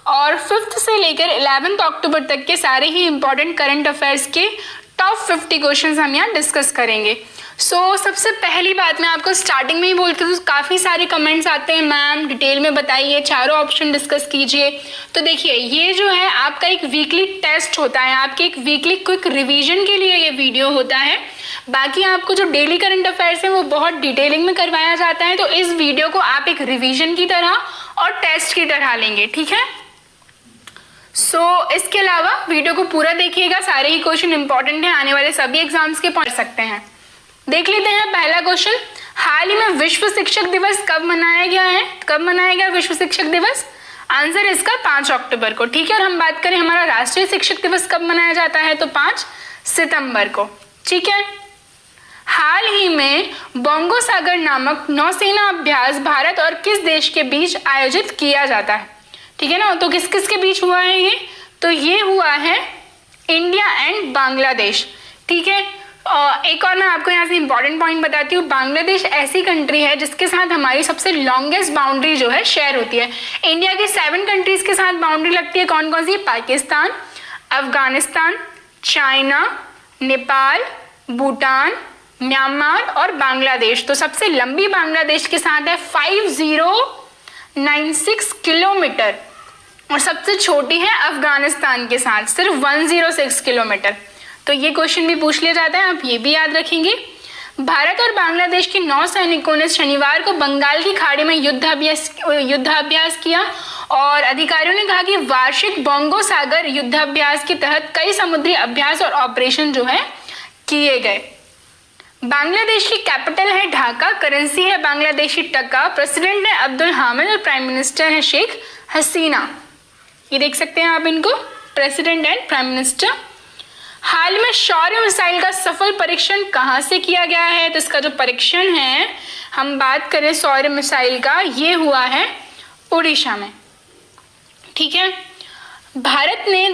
और 5th से लेकर 11th अक्टूबर तक के सारे ही इंपॉर्टेंट करंट अफेयर्स के टॉप 50 क्वेश्चंस हम यहाँ डिस्कस करेंगे। सबसे पहली बात मैं आपको स्टार्टिंग में ही बोलती हूँ, काफ़ी सारे कमेंट्स आते हैं मैम डिटेल में बताइए, चारों ऑप्शन डिस्कस कीजिए। तो देखिए ये जो है आपका एक वीकली टेस्ट होता है, आपके एक वीकली क्विक रिवीजन के लिए ये वीडियो होता है। बाकी आपको जो डेली करंट अफेयर्स है वो बहुत डिटेलिंग में करवाया जाता है, तो इस वीडियो को आप एक रिवीजन की तरह और टेस्ट की तरह लेंगे, ठीक है। इसके अलावा वीडियो को पूरा देखिएगा, सारे ही क्वेश्चन इंपॉर्टेंट हैं, आने वाले सभी एग्जाम्स के पढ़ सकते हैं। देख लेते हैं पहला क्वेश्चन, हाल ही में विश्व शिक्षक दिवस कब मनाया गया है? कब मनाया गया विश्व शिक्षक दिवस? आंसर इसका 5 अक्टूबर को, ठीक है। और हम बात करें हमारा राष्ट्रीय शिक्षक दिवस कब मनाया जाता है, तो 5 सितंबर को, ठीक है। हाल ही में बोंगो सागर नामक नौसेना अभ्यास भारत और किस देश के बीच आयोजित किया जाता है, ठीक है ना। तो किस किस के बीच हुआ है ये? तो ये हुआ है इंडिया एंड बांग्लादेश, ठीक है। एक और मैं आपको यहाँ से इंपॉर्टेंट पॉइंट बताती हूँ, बांग्लादेश ऐसी कंट्री है जिसके साथ हमारी सबसे लॉन्गेस्ट बाउंड्री जो है शेयर होती है। इंडिया की 7 कंट्रीज के साथ बाउंड्री लगती है, कौन कौन सी? पाकिस्तान, अफगानिस्तान, चाइना, नेपाल, भूटान, म्यांमार और बांग्लादेश। तो सबसे लंबी बांग्लादेश के साथ है 5096 किलोमीटर, और सबसे छोटी है अफगानिस्तान के साथ सिर्फ 106 किलोमीटर। तो ये क्वेश्चन भी पूछ लिया जाता है, आप ये भी याद रखेंगे। भारत और बांग्लादेश के नौसैनिकों ने शनिवार को बंगाल की खाड़ी में युद्धाभ्यास किया, और अधिकारियों ने कहा कि वार्षिक बोंगो सागर युद्धाभ्यास के तहत कई समुद्री अभ्यास और ऑपरेशन जो है किए गए। बांग्लादेश की कैपिटल है ढाका, करेंसी है बांग्लादेशी टका, प्रेसिडेंट है अब्दुल हामिद और प्राइम मिनिस्टर है शेख हसीना। ये देख सकते हैं आप इनको, प्रेसिडेंट एंड प्राइम मिनिस्टर। हाल में शौर्य मिसाइल का सफल परीक्षण कहाँ से किया गया है? तो इसका जो परीक्षण है, हम बात करें शौर्य मिसाइल का, ये हुआ है उड़ीसा में, ठीक है। भारत ने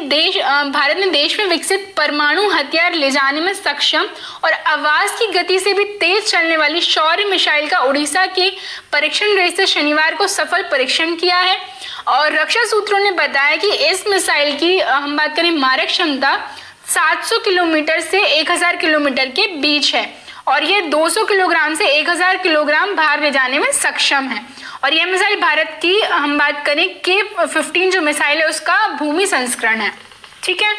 देश में विकसित परमाणु हथियार ले जाने में सक्षम और आवाज की गति से भी तेज चलने वाली शौर्य मिसाइल का उड़ीसा के परीक्षण रेंज से शनिवार को सफल परीक्षण किया है। और रक्षा सूत्रों ने बताया कि इस मिसाइल की हम बात करें मारक क्षमता 700 किलोमीटर से 1000 किलोमीटर के बीच है, और ये 200 किलोग्राम से 1000 किलोग्राम भार ले जाने में सक्षम है। और यह मिसाइल भारत की हम बात करें K-15 जो मिसाइल है उसका भूमि संस्करण है, ठीक है।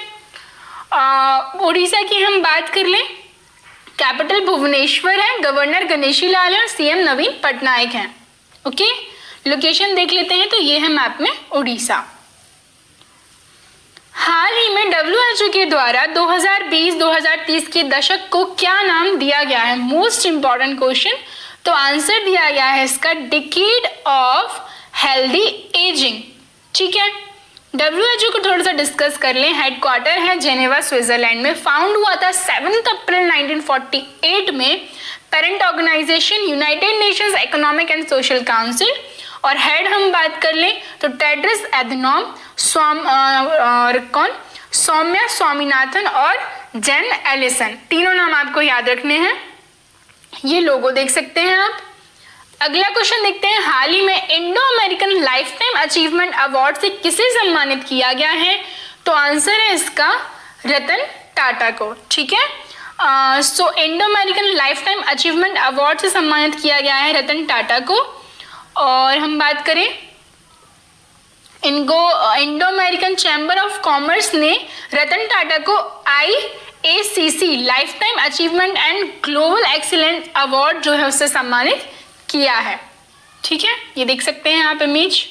उड़ीसा की हम बात कर लें, कैपिटल भुवनेश्वर है, गवर्नर गणेशी लाल है और सीएम नवीन पटनायक हैं, ओके। लोकेशन देख लेते हैं, तो ये है मैप में उड़ीसा। हाल ही में WHO के द्वारा 2020-2030 के दशक को क्या नाम दिया गया है? Most important question. तो आंसर दिया गया है इसका डिकेड ऑफ हेल्दी एजिंग, ठीक है। WHO को थोड़ा सा डिस्कस कर लें। हेडक्वार्टर है जेनेवा स्विट्जरलैंड में, फाउंड हुआ था 7 अप्रैल 1948 में, parent organisation United Nations Economic and Social Council, और हेड हम बात कर लें तो टेड्रस एधनॉम, सौम्या स्वामीनाथन और जेन एलिसन, तीनों नाम आपको याद रखने हैं। ये लोगो देख सकते हैं आप। अगला क्वेश्चन देखते हैं, हाल ही में Indo American life time achievement award से किसे सम्मानित किया गया है? तो आंसर है इसका रतन टाटा को, ठीक है। Indo American life time achievement award से सम्मानित किया गया है रतन टाटा को। और हम बात करें Indo American chamber of commerce ने रतन टाटा को IACC life time achievement and global excellence award जो है उससे सम्मानित किया है, ठीक है। ये देख सकते हैं आप इमेज।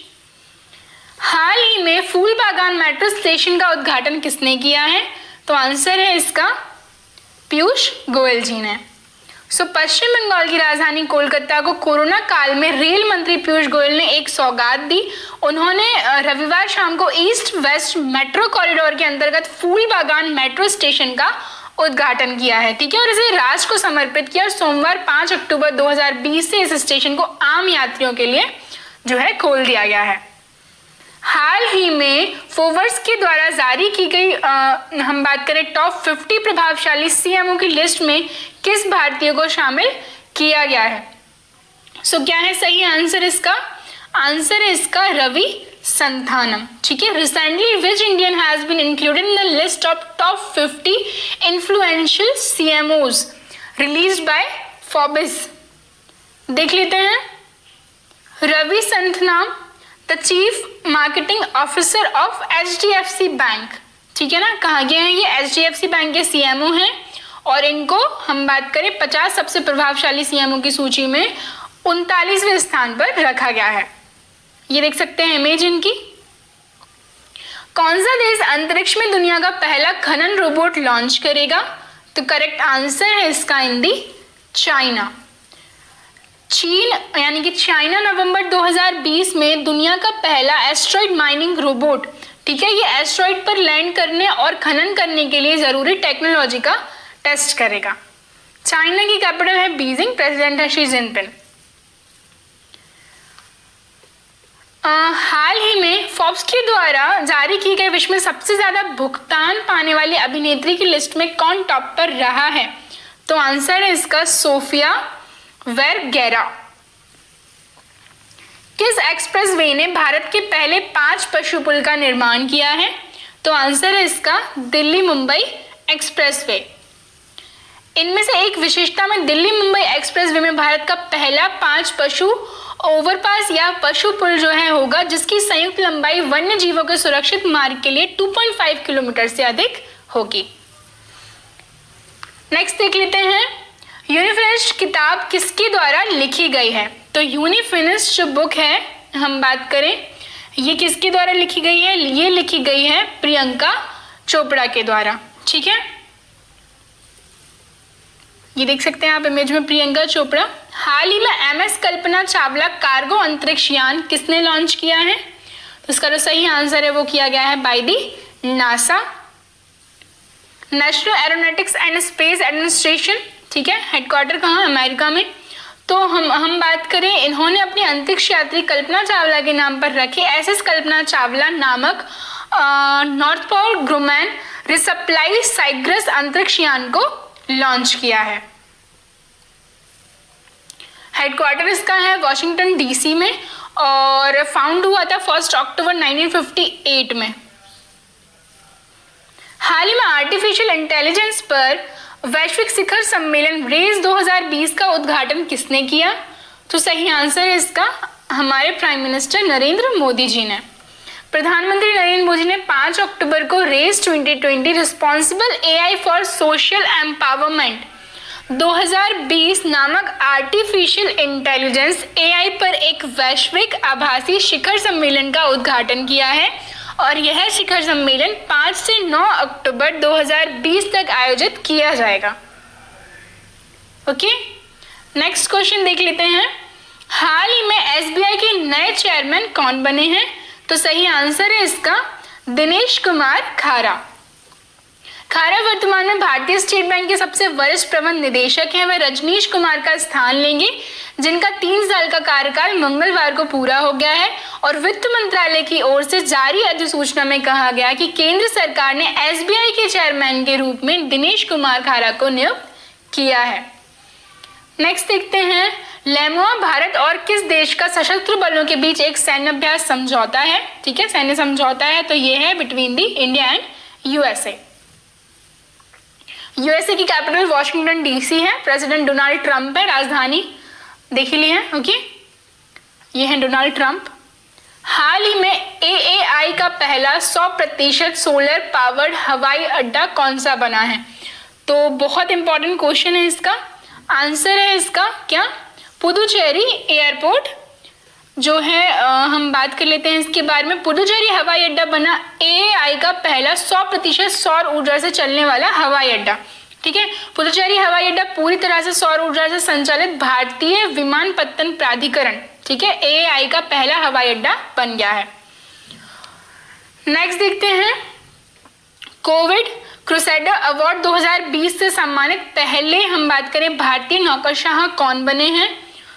हाल ही में फूल बागान मेट्रो स्टेशन का उद्घाटन किसने किया है? तो आंसर है इसका पीयूष गोयल जी ने। पश्चिम बंगाल की राजधानी कोलकाता को कोरोना काल में रेल मंत्री पीयूष गोयल ने एक सौगात दी। उन्होंने रविवार शाम को ईस्ट वेस्ट मेट्रो कॉरिडोर के अंतर्गत फूल बागान मेट्रो स्टेशन का उद्घाटन किया है, ठीक है, और इसे राष्ट्र को समर्पित किया। और सोमवार 5 अक्टूबर 2020 से इस स्टेशन को आम यात्रियों के लिए जो है खोल दिया गया है। हाल ही में फोर्ब्स के द्वारा जारी की गई हम बात करें टॉप 50 प्रभावशाली CMO की लिस्ट में किस भारतीय को शामिल किया गया है? क्या है सही आंसर इसका? आंसर है इसका रवि संथानम, ठीक है। Recently which Indian has been included in the list of top 50 influential CMOs released by Forbes. देख लेते हैं। Ravi Santhanam, the chief marketing officer of HDFC bank, ठीक है ना। कहा गया है ये HDFC बैंक के CMO हैं और इनको हम बात करें 50 सबसे प्रभावशाली CMO की सूची में 39वें स्थान पर रखा गया है। ये देख सकते हैं इमेज इनकी। कौन सा देश अंतरिक्ष में दुनिया का पहला खनन रोबोट लॉन्च करेगा? तो करेक्ट आंसर है इसका हिंदी चाइना। चीन यानी कि चाइना नवंबर 2020 में दुनिया का पहला एस्ट्रॉइड माइनिंग रोबोट, ठीक है, ये एस्ट्रॉइड पर लैंड करने और खनन करने के लिए जरूरी टेक्नोलॉजी का टेस्ट करेगा। चाइना की कैपिटल है बीजिंग, प्रेसिडेंट है शी जिनपिंग। हाल ही में फोर्ब्स के द्वारा जारी की गई विश्व में सबसे ज्यादा भुगतान पाने वाली अभिनेत्री की लिस्ट में कौन टॉप पर रहा है? तो आंसर है इसका सोफिया वेरगेरा। किस एक्सप्रेसवे ने भारत के पहले 5 पशु पुल का निर्माण किया है? तो आंसर है इसका दिल्ली मुंबई एक्सप्रेसवे। इनमें से एक विशेषता में दिल्ली मुंबई एक्सप्रेसवे में भारत का पहला 5 पशु ओवरपास या पशु पुल जो है होगा, जिसकी संयुक्त लंबाई वन्य जीवों के सुरक्षित मार्ग के लिए 2.5 किलोमीटर से अधिक होगी। नेक्स्ट देख लेते हैं, यूनिफिनिश्ड किताब किसके द्वारा लिखी गई है? तो यूनिफिनिश्ड जो बुक है हम बात करें, ये किसके द्वारा लिखी गई है? ये लिखी गई है प्रियंका चोपड़ा के द्वारा, ठीक है। ये देख सकते हैं आप इमेज में प्रियंका चोपड़ा। हाल ही में MS कल्पना चावला कार्गो अंतरिक्ष यान किसने लॉन्च किया है? तो इसका जो सही आंसर है वो किया गया है by the NASA. National aeronautics and space administration, ठीक है, हेडक्वार्टर कहाँ? अमेरिका में। तो हम बात करें, इन्होंने अपनी अंतरिक्ष यात्री कल्पना चावला के नाम पर रखे SS कल्पना चावला नामक नॉर्थ पोल ग्रुमैन रिसप्लाई साइग्रस अंतरिक्ष यान को लॉन्च किया है। हेडक्वार्टर इसका है वॉशिंगटन DC में और फाउंड हुआ था 1 अक्टूबर 1958 में। हाल ही में आर्टिफिशियल इंटेलिजेंस पर वैश्विक शिखर सम्मेलन रेस 2020 का उद्घाटन किसने किया? तो सही आंसर है इसका हमारे प्राइम मिनिस्टर नरेंद्र मोदी जी ने। प्रधानमंत्री नरेंद्र मोदी ने 5 अक्टूबर को RAISE 2020 responsible AI for social empowerment 2020 नामक आर्टिफिशियल इंटेलिजेंस AI पर एक वैश्विक आभासी शिखर सम्मेलन का उद्घाटन किया है और यह शिखर सम्मेलन 5 से 9 अक्टूबर 2020 तक आयोजित किया जाएगा। ओके, नेक्स्ट क्वेश्चन देख लेते हैं। हाल ही में SBI के नए चेयरमैन कौन बने हैं? तो सही आंसर है इसका दिनेश कुमार खारा। खारा वर्तमान में भारतीय स्टेट बैंक के सबसे वरिष्ठ प्रबंध निदेशक हैं। वे रजनीश कुमार का स्थान लेंगे, जिनका 3 साल का कार्यकाल मंगलवार को पूरा हो गया है। और वित्त मंत्रालय की ओर से जारी अधिसूचना में कहा गया कि केंद्र सरकार ने SBI के चेयरमैन के रूप में दिनेश कुमार खारा को नियुक्त किया है। नेक्स्ट देखते हैं, लेमुआ भारत और किस देश का सशस्त्र बलों के बीच एक सैन्य अभ्यास समझौता है? ठीक है, सैन्य समझौता है, तो ये है between the India and USA। USA की कैपिटल वॉशिंगटन DC है, प्रेसिडेंट डोनाल्ड ट्रंप है, राजधानी देख ली है। ओके, ये है डोनाल्ड ट्रंप। हाल ही में AAI का पहला 100% सोलर पावर्ड हवाई अड्डा कौन सा बना है? तो बहुत इंपॉर्टेंट क्वेश्चन है इसका। आंसर है इसका क्या? पुदुचेरी एयरपोर्ट जो है, हम बात कर लेते हैं इसके बारे में। पुदुचेरी हवाई अड्डा बना AAI का पहला 100% सौर ऊर्जा से चलने वाला हवाई अड्डा। ठीक है, पुदुचेरी हवाई अड्डा पूरी तरह से सौर ऊर्जा से संचालित भारतीय विमानपत्तन प्राधिकरण, ठीक है, AAI का पहला हवाई अड्डा बन गया है। नेक्स्ट देखते हैं, कोविड क्रूसेडर अवार्ड 2020 से सम्मानित पहले हम बात करें भारतीय नौकरशाह कौन बने हैं?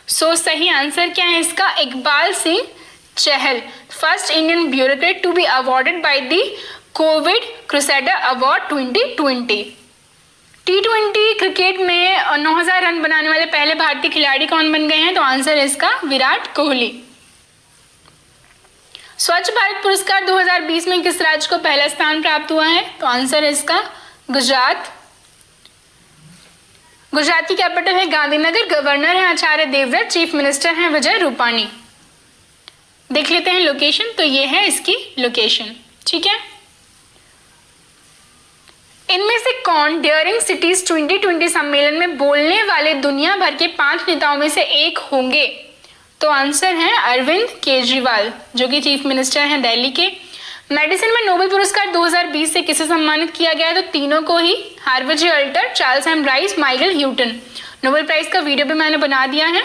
सो सही आंसर क्या है इसका? Iqbal Singh Chahal, first Indian bureaucrat to be awarded by the Covid crusader award 2020। T20 cricket में 9000 रन बनाने वाले पहले भारतीय खिलाड़ी कौन बन गए हैं? तो आंसर है इसका विराट कोहली। स्वच्छ भारत पुरस्कार 2020 में किस राज्य को पहला स्थान प्राप्त हुआ है? तो आंसर है इसका गुजरात। गुजरात की कैपिटल है गांधीनगर, गवर्नर है आचार्य देवव्रत, चीफ मिनिस्टर है विजय रूपाणी। देख लेते हैं लोकेशन, तो ये है इसकी लोकेशन, ठीक है। इनमें से कौन डेयरिंग सिटीज 2020 सम्मेलन में बोलने वाले दुनिया भर के 5 नेताओं में से एक होंगे? तो आंसर है अरविंद केजरीवाल, जो कि चीफ मिनिस्टर हैं दिल्ली के। मेडिसिन में नोबेल पुरस्कार 2020 से किसे सम्मानित किया गया है? तो तीनों को ही, Harvey Alter, Charles M Rice, Michael Houghton. Nobel prize का वीडियो भी मैंने बना दिया है।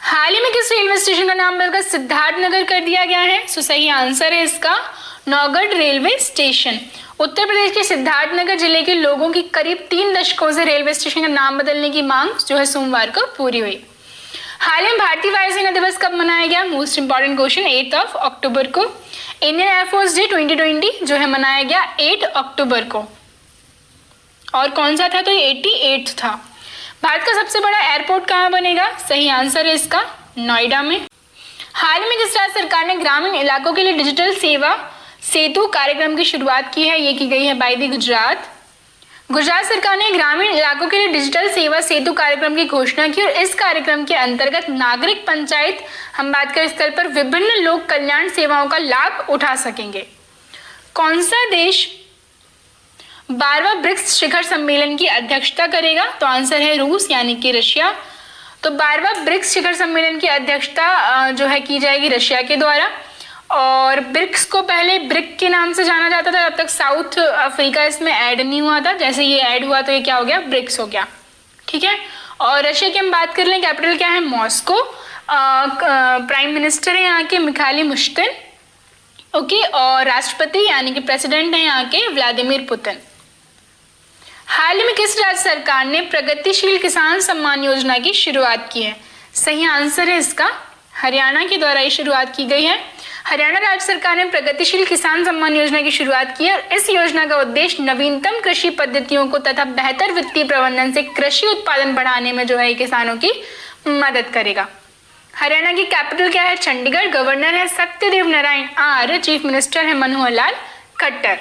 हाल ही में किस रेलवे स्टेशन का नाम बदलकर सिद्धार्थनगर कर दिया गया है? तो सही आंसर है इसका नौगढ़ रेलवे स्टेशन। उत्तर प्रदेश के सिद्धार्थनगर जिले के लोगों की करीब 3 दशकों से रेलवे स्टेशन का नाम बदलने की मांग जो है सोमवार को पूरी हुई। हाल में भारतीय वायुसेना दिवस कब मनाया गया? मोस्ट इंपॉर्टेंट क्वेश्चन, 8 अक्टूबर को। इंडियन एयरफोर्स डे 2020 जो है मनाया गया 8 अक्टूबर को। और कौन सा था? तो 88 था। भारत का सबसे बड़ा एयरपोर्ट कहाँ बनेगा? सही आंसर है इसका नोएडा में। हाल में किस राज्य सरकार ने ग्रामीण इलाकों के लिए डिजिटल सेवा सेतु कार्यक्रम की शुरुआत की है? ये की गई है बाय द गुजरात। गुजरात सरकार ने ग्रामीण इलाकों के लिए डिजिटल सेवा सेतु कार्यक्रम की घोषणा की और इस कार्यक्रम के अंतर्गत नागरिक पंचायत हम बात करें स्तर पर विभिन्न लोक कल्याण सेवाओं का लाभ उठा सकेंगे। कौन सा देश 12वां ब्रिक्स शिखर सम्मेलन की अध्यक्षता करेगा? तो आंसर है रूस यानी कि रशिया। तो 12वां ब्रिक्स शिखर सम्मेलन की अध्यक्षता जो है की जाएगी रशिया के द्वारा। और ब्रिक्स को पहले ब्रिक के नाम से जाना जाता था, जब तक साउथ अफ्रीका इसमें ऐड नहीं हुआ था। जैसे ये ऐड हुआ तो ये क्या हो गया? ब्रिक्स हो गया, ठीक है। और रशिया की हम बात कर लें, कैपिटल क्या है? मॉस्को। प्राइम मिनिस्टर है यहाँ के मिखाइल मुश्तिन, ओके। और राष्ट्रपति यानी कि प्रेसिडेंट है यहाँ के व्लादिमीर पुतिन। हाल ही में किस राज्य सरकार ने प्रगतिशील किसान सम्मान योजना की शुरुआत की है? सही आंसर है इसका हरियाणा के द्वारा ये शुरुआत की गई है। हरियाणा राज्य सरकार ने प्रगतिशील किसान सम्मान योजना की शुरुआत की है और इस योजना का उद्देश्य नवीनतम कृषि पद्धतियों को तथा बेहतर वित्तीय प्रबंधन से कृषि उत्पादन बढ़ाने में जो है किसानों की मदद करेगा। हरियाणा की कैपिटल क्या है? चंडीगढ़। गवर्नर है सत्यदेव नारायण आर्य, चीफ मिनिस्टर है मनोहर लाल खट्टर।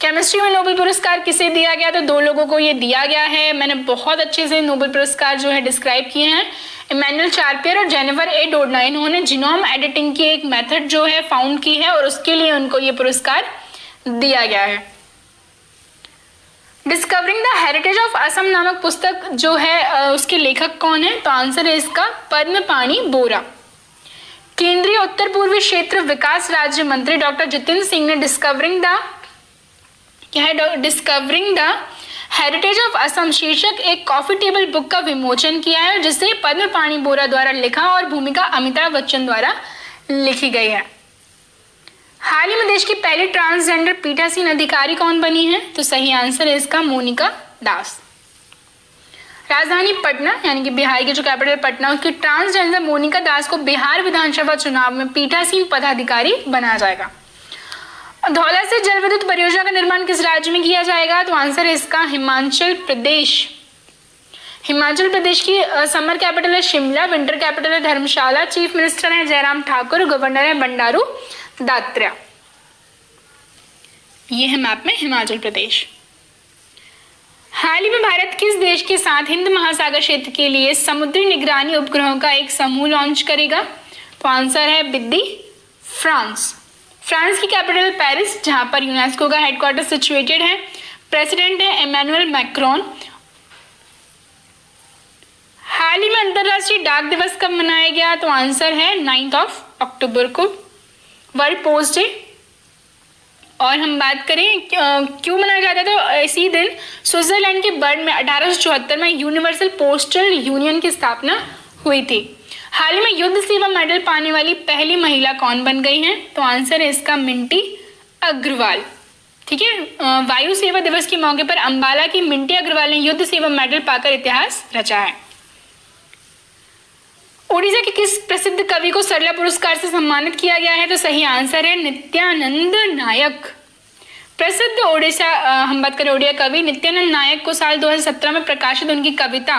केमिस्ट्री में नोबेल पुरस्कार किसे दिया गया? तो 2 लोगों को ये दिया गया है। मैंने बहुत अच्छे से नोबेल पुरस्कार जो है डिस्क्राइब किए हैं। इमैनुअल चार्पियर और जेनिफर ए डोडना, इन्होंने जीनोम एडिटिंग की एक मेथड जो है फाउंड की है और उसके लिए उनको ये पुरस्कार दिया गया है। Discovering the heritage of Assam नामक पुस्तक जो है उसके लेखक कौन है? तो आंसर है इसका पद्मपाणि बोरा। केंद्रीय उत्तर पूर्वी क्षेत्र विकास राज्य मंत्री डॉक्टर जितेंद्र सिंह ने discovering the heritage of Assam शीर्षक एक कॉफी टेबल बुक का विमोचन किया है, जिसे पद्मपाणि बोरा द्वारा लिखा और भूमिका अमिताभ बच्चन द्वारा लिखी गई है। हाल ही में देश की पहली ट्रांसजेंडर पीठासीन अधिकारी कौन बनी है? तो सही आंसर है इसका मोनिका दास। राजधानी पटना यानी कि बिहार की जो कैपिटल पटना, उसकी ट्रांसजेंडर मोनिका दास को बिहार विधानसभा चुनाव में पीठासीन पदाधिकारी बनाया जाएगा। धौला से जल विद्युत परियोजना का निर्माण किस राज्य में किया जाएगा? तो आंसर है इसका हिमाचल प्रदेश। हिमाचल प्रदेश की समर कैपिटल है शिमला, विंटर कैपिटल है धर्मशाला, चीफ मिनिस्टर है जयराम ठाकुर, गवर्नर है बंडारू दत्तात्रेय। ये है मैप में हिमाचल प्रदेश। हाल ही में भारत किस देश के साथ हिंद महासागर क्षेत्र के लिए समुद्री निगरानी उपग्रहों का एक समूह लॉन्च करेगा? तो आंसर है बिद्दी फ्रांस। फ्रांस की कैपिटल पेरिस, जहां पर यूनेस्को का हेडक्वार्टर सिचुएटेड है। प्रेसिडेंट है इमैनुअल मैक्रोन। हाल ही में अंतरराष्ट्रीय डाक दिवस कब मनाया गया? तो आंसर है 9 अक्टूबर को, वर्ल्ड पोस्ट डे। और हम बात करें क्यों मनाया जाता है, तो इसी दिन स्विट्जरलैंड के बर्न में 1874 में यूनिवर्सल पोस्टल यूनियन की स्थापना हुई थी। हाल ही में युद्ध सेवा मेडल पाने वाली पहली महिला कौन बन गई हैं? तो आंसर है इसका मिंटी अग्रवाल। ठीक है, वायु सेवा दिवस के मौके पर अंबाला की मिंटी अग्रवाल ने युद्ध सेवा मेडल पाकर इतिहास रचा है। ओडिशा के किस प्रसिद्ध कवि को सरला पुरस्कार से सम्मानित किया गया है? तो सही आंसर है नित्यानंद नायक। प्रसिद्ध ओडिशा हम बात करें ओडिया कवि नित्यानंद नायक को साल 2017 में प्रकाशित उनकी कविता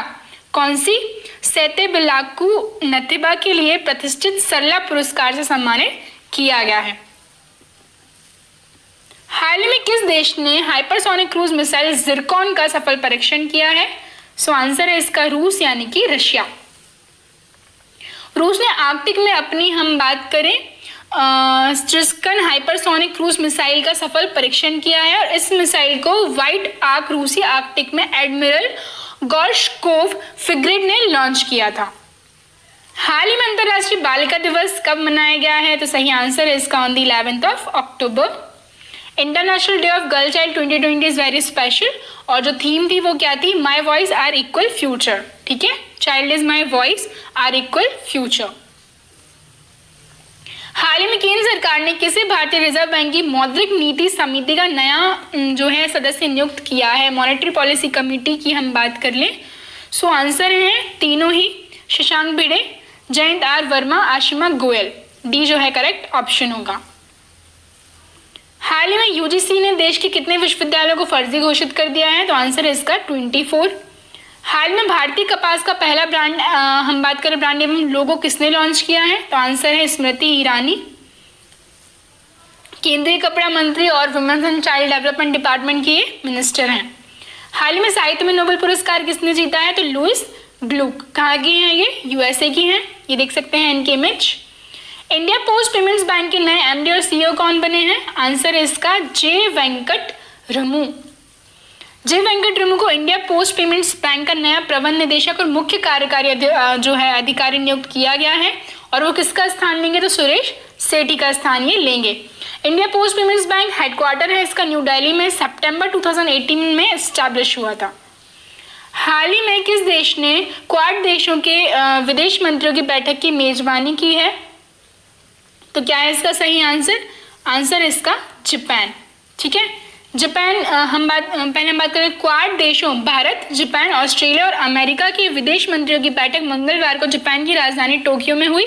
कौन सी सेतेबिलाकु नथिबा के लिए प्रतिष्ठित सरला पुरस्कार से सम्मानित किया गया है। हाल ही में किस देश ने हाइपरसोनिक क्रूज मिसाइल जिरकॉन का सफल परीक्षण किया है? सो आंसर है इसका रूस यानी कि रशिया। रूस ने आर्कटिक में अपनी हम बात करें स्ट्रिस्कन हाइपरसोनिक क्रूज मिसाइल का सफल परीक्षण किया है और इस मिसाइल को व्हाइट आर्क रूसी आर्कटिक में एडमिरल गोर्शकोव फ्रिगेट ने लॉन्च किया था। हाल ही में अंतर्राष्ट्रीय बालिका दिवस कब मनाया गया है? तो सही आंसर है इसका on the 11th of October। International day of girl child 2020 is very special और जो थीम थी वो क्या थी? My voice our equal future. ठीक है, child is my voice our equal future. हाल ही में केंद्र सरकार ने किसे भारतीय रिजर्व बैंक की मौद्रिक नीति समिति का नया जो है सदस्य नियुक्त किया है? मॉनेटरी पॉलिसी कमेटी की हम बात कर लें, सो आंसर है तीनों ही, शशांक भिड़े, जयंत आर वर्मा, आशिमा गोयल। डी जो है करेक्ट ऑप्शन होगा। हाल ही में यूजीसी ने देश के कितने विश्वविद्यालयों को फर्जी घोषित कर दिया है? तो आंसर है इसका 24। हाल में भारतीय कपास का पहला ब्रांड हम बात करें ब्रांड एवं लोगो किसने लॉन्च किया है? तो आंसर है स्मृति ईरानी, केंद्रीय कपड़ा मंत्री और women's and child development department की ये मिनिस्टर हैं। हाल ही में साहित्य में नोबेल पुरस्कार किसने जीता है? तो लुइस ग्लूक। कहाँ की हैं ये? यूएसए की हैं, ये देख सकते हैं इनके image. India post payments bank के नए एमडी और सीईओ कौन बने हैं? आंसर है इसका जे वेंकट रमू। जे वेंकट रमू को इंडिया पोस्ट पेमेंट्स बैंक का नया प्रबंध निदेशक और मुख्य कार्यकारी जो है अधिकारी नियुक्त किया गया है और वो किसका स्थान लेंगे? तो सुरेश सेठी का स्थान ये लेंगे। India post payments bank headquarter है इसका न्यू दिल्ली में, सितंबर 2018 में एस्टैब्लिश हुआ था। हाल ही में किस देश ने क्वाड देशों के विदेश मंत्रियों की बैठक की मेजबानी की है? तो क्या है इसका सही आंसर? आंसर इसका जापान। ठीक है, जापान पहले हम बात करें क्वाड देशों भारत, जापान, ऑस्ट्रेलिया और अमेरिका के विदेश मंत्रियों की बैठक मंगलवार को जापान की राजधानी टोक्यो में हुई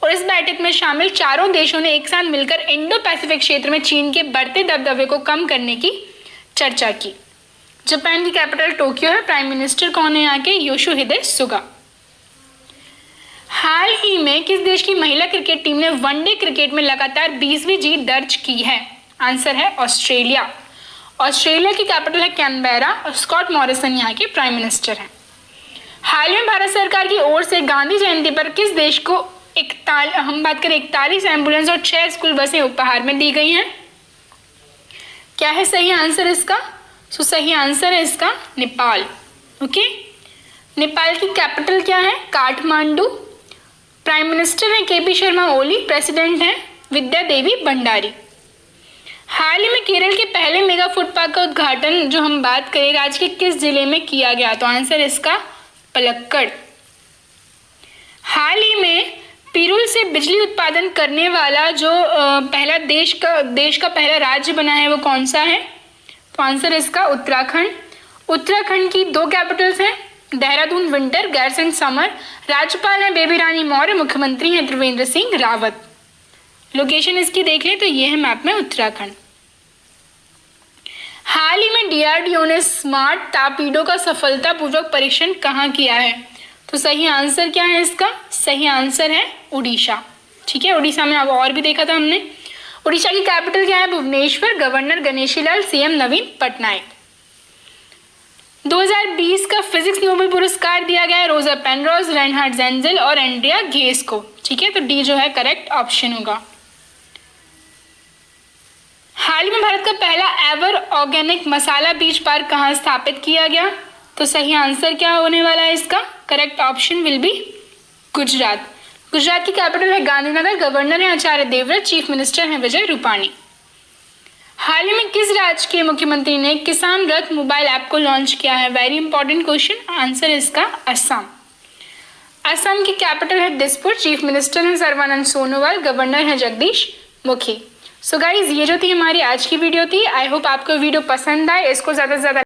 और इस बैठक में शामिल चारों देशों ने एक साथ मिलकर इंडो पैसिफिक क्षेत्र में चीन के बढ़ते दबदबे को कम करने की चर्चा की। जापान की कैपिटल टोक्यो है। प्राइम मिनिस्टर कौन है यहाँ के? Yoshihide Suga. हाल ही में किस देश की महिला क्रिकेट टीम ने वनडे क्रिकेट में लगातार 20वीं जीत दर्ज की है? आंसर है ऑस्ट्रेलिया। ऑस्ट्रेलिया की कैपिटल है कैनबेरा और स्कॉट मॉरिसन यहाँ के प्राइम मिनिस्टर हैं। हाल में भारत सरकार की ओर से गांधी जयंती पर किस देश को 41 एम्बुलेंस और 6 स्कूल बसें उपहार में दी गई हैं? क्या है सही आंसर इसका? सही आंसर है इसका नेपाल। ओके, नेपाल की कैपिटल क्या है? काठमांडू। प्राइम मिनिस्टर है केपी शर्मा ओली, प्रेसिडेंट हैं विद्या देवी भंडारी। हाल ही में केरल के पहले मेगा फूड पार्क का उद्घाटन जो हम बात करें राज्य के किस जिले में किया गया? तो आंसर इसका पलक्कड़। हाल ही में पिरूल से बिजली उत्पादन करने वाला जो पहला देश का पहला राज्य बना है वो कौन सा है? तो आंसर इसका उत्तराखंड। उत्तराखंड की 2 कैपिटल्स हैं, देहरादून विंटर, गैरसैंण समर। राज्यपाल है बेबी रानी मौर्य, मुख्यमंत्री हैं त्रिवेंद्र सिंह रावत। लोकेशन इसकी देख लें तो ये है मैप में उत्तराखंड। हाल ही में डीआरडीओ ने स्मार्ट टारपीडो का सफलतापूर्वक परीक्षण कहाँ किया है? तो सही आंसर क्या है इसका? सही आंसर है उड़ीसा। ठीक है, उड़ीसा में अब और भी देखा था हमने। उड़ीसा की कैपिटल क्या है? भुवनेश्वर। गवर्नर गणेशी लाल, सीएम नवीन पटनायक। 2020 का फिजिक्स नोबेल पुरस्कार दिया गया है रोजर पेनरोज, रेनहार्ड जेंजेल और एंड्रिया घेस को। ठीक है, तो डी जो है करेक्ट ऑप्शन होगा। हाल ही में भारत का पहला एवर ऑर्गेनिक मसाला बीज पार्क कहाँ स्थापित किया गया? तो सही आंसर क्या होने वाला है इसका? Correct option will be Gujarat. Gujarat की कैपिटल है गांधीनगर। गवर्नर है आचार्य देवव्रत, चीफ मिनिस्टर है विजय रूपाणी। हाल ही में किस राज्य के मुख्यमंत्री ने किसान रथ मोबाइल ऐप को लॉन्च किया है? Very important question. आंसर इसका असम। असम की कैपिटल है दिसपुर, चीफ मिनिस्टर है सर्बानंद सोनोवाल, गवर्नर है जगदीश मुखी। सो गाइज, ये जो थी हमारी आज की वीडियो थी। आई होप आपको वीडियो पसंद आए। इसको ज़्यादा से ज़्यादा